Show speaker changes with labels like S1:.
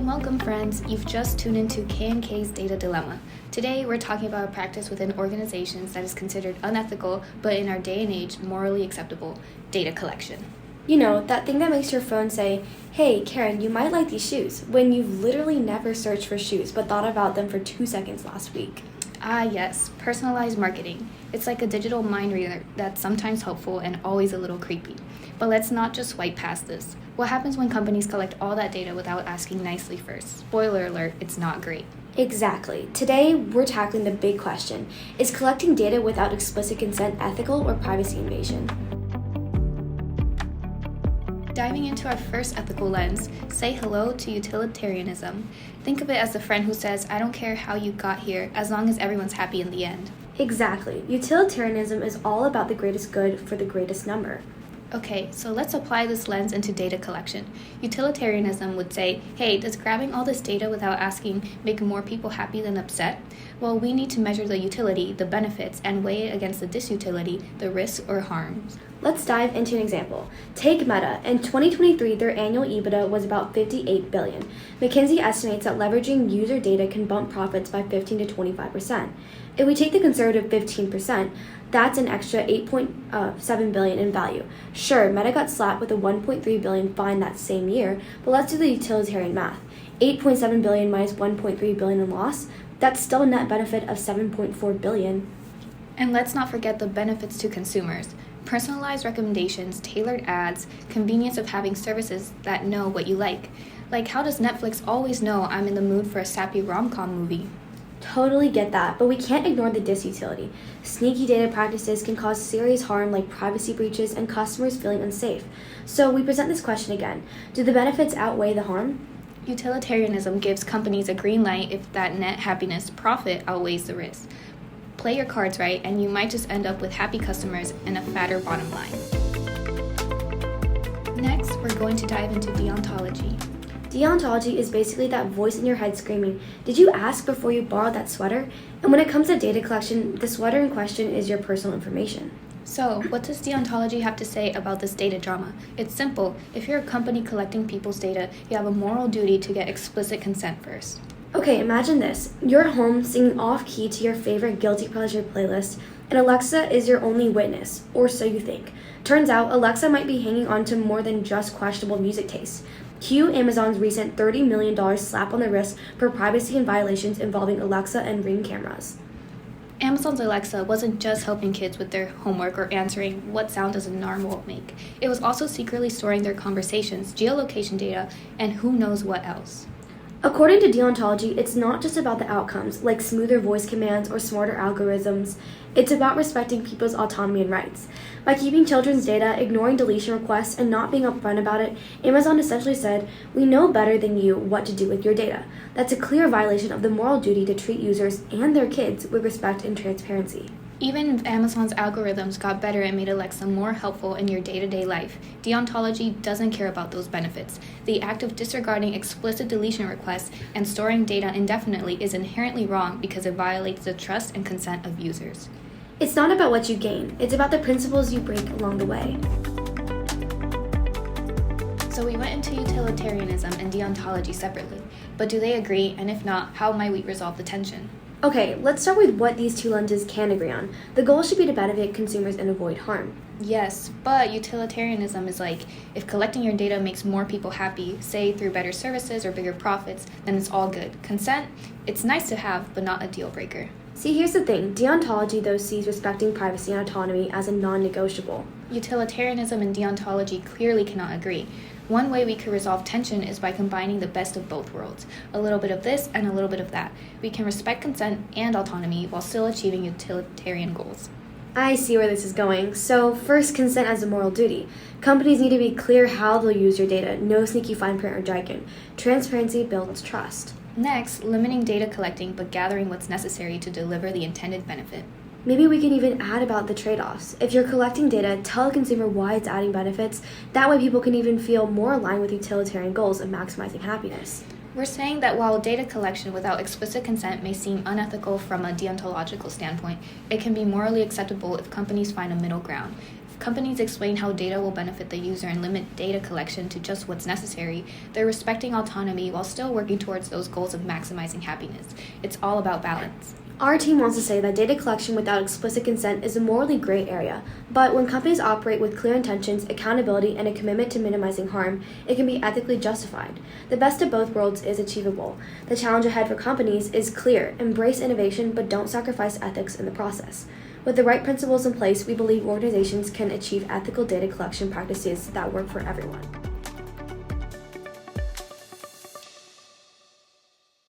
S1: Welcome friends. You've just tuned into K&K's Data Dilemma. Today we're talking about a practice within organizations that is considered unethical, but in our day and age, morally acceptable: data collection.
S2: You know, that thing that makes your phone say, "Hey, Karen, you might like these shoes," when you've literally never searched for shoes but thought about them for 2 seconds last week.
S1: Ah yes, personalized marketing. It's like a digital mind reader that's sometimes helpful and always a little creepy. But let's not just swipe past this. What happens when companies collect all that data without asking nicely first? Spoiler alert, it's not great.
S2: Exactly. Today, we're tackling the big question: is collecting data without explicit consent ethical or privacy invasion?
S1: Diving into our first ethical lens, say hello to utilitarianism. Think of it as the friend who says, "I don't care how you got here, as long as everyone's happy in the end."
S2: Exactly. Utilitarianism is all about the greatest good for the greatest number.
S1: Okay, so let's apply this lens into data collection. Utilitarianism would say, hey, does grabbing all this data without asking make more people happy than upset? Well, we need to measure the utility, the benefits, and weigh it against the disutility, the risks or harms.
S2: Let's dive into an example. Take Meta. In 2023, their annual EBITDA was about $58 billion. McKinsey estimates that leveraging user data can bump profits by 15 to 25%. If we take the conservative 15%, that's an extra $8.7 billion in value. Sure, Meta got slapped with a $1.3 billion fine that same year, but let's do the utilitarian math. $8.7 billion minus $1.3 billion in loss, that's still a net benefit of $7.4 billion.
S1: And let's not forget the benefits to consumers. Personalized recommendations, tailored ads, convenience of having services that know what you like. Like, how does Netflix always know I'm in the mood for a sappy rom-com movie?
S2: Totally get that, but we can't ignore the disutility. Sneaky data practices can cause serious harm like privacy breaches and customers feeling unsafe. So we present this question again. Do the benefits outweigh the harm?
S1: Utilitarianism gives companies a green light if that net happiness profit outweighs the risk. Play your cards right, and you might just end up with happy customers and a fatter bottom line. Next, we're going to dive into deontology.
S2: Deontology is basically that voice in your head screaming, "Did you ask before you borrowed that sweater?" And when it comes to data collection, the sweater in question is your personal information.
S1: So, what does deontology have to say about this data drama? It's simple. If you're a company collecting people's data, you have a moral duty to get explicit consent first.
S2: Okay, imagine this. You're at home singing off-key to your favorite guilty pleasure playlist, and Alexa is your only witness, or so you think. Turns out, Alexa might be hanging on to more than just questionable music tastes. Cue Amazon's recent $30 million slap on the wrist for privacy and violations involving Alexa and Ring cameras.
S1: Amazon's Alexa wasn't just helping kids with their homework or answering what sound does a narwhal make. It was also secretly storing their conversations, geolocation data, and who knows what else.
S2: According to deontology, it's not just about the outcomes, like smoother voice commands or smarter algorithms. It's about respecting people's autonomy and rights. By keeping children's data, ignoring deletion requests, and not being upfront about it, Amazon essentially said, "We know better than you what to do with your data." That's a clear violation of the moral duty to treat users and their kids with respect and transparency.
S1: Even if Amazon's algorithms got better and made Alexa more helpful in your day-to-day life, deontology doesn't care about those benefits. The act of disregarding explicit deletion requests and storing data indefinitely is inherently wrong because it violates the trust and consent of users.
S2: It's not about what you gain, it's about the principles you break along the way.
S1: So we went into utilitarianism and deontology separately, but do they agree, and if not, how might we resolve the tension?
S2: Okay, let's start with what these two lenses can agree on. The goal should be to benefit consumers and avoid harm.
S1: Yes, but utilitarianism is like, if collecting your data makes more people happy, say through better services or bigger profits, then it's all good. Consent, it's nice to have, but not a deal breaker.
S2: See, here's the thing. Deontology, though, sees respecting privacy and autonomy as a non-negotiable.
S1: Utilitarianism and deontology clearly cannot agree. One way we could resolve tension is by combining the best of both worlds. A little bit of this and a little bit of that. We can respect consent and autonomy while still achieving utilitarian goals.
S2: I see where this is going. So, first, consent as a moral duty. Companies need to be clear how they'll use your data. No sneaky fine print or jargon. Transparency builds trust.
S1: Next, limiting data collecting but gathering what's necessary to deliver the intended benefit.
S2: Maybe we can even add about the trade-offs. If you're collecting data, tell a consumer why it's adding benefits. That way people can even feel more aligned with utilitarian goals of maximizing happiness.
S1: We're saying that while data collection without explicit consent may seem unethical from a deontological standpoint, it can be morally acceptable if companies find a middle ground. If Companies explain how data will benefit the user and limit data collection to just what's necessary. They're respecting autonomy while still working towards those goals of maximizing happiness. It's all about balance.
S2: Our team wants to say that data collection without explicit consent is a morally gray area, but when companies operate with clear intentions, accountability, and a commitment to minimizing harm, it can be ethically justified. The best of both worlds is achievable. The challenge ahead for companies is clear: embrace innovation, but don't sacrifice ethics in the process. With the right principles in place, we believe organizations can achieve ethical data collection practices that work for everyone.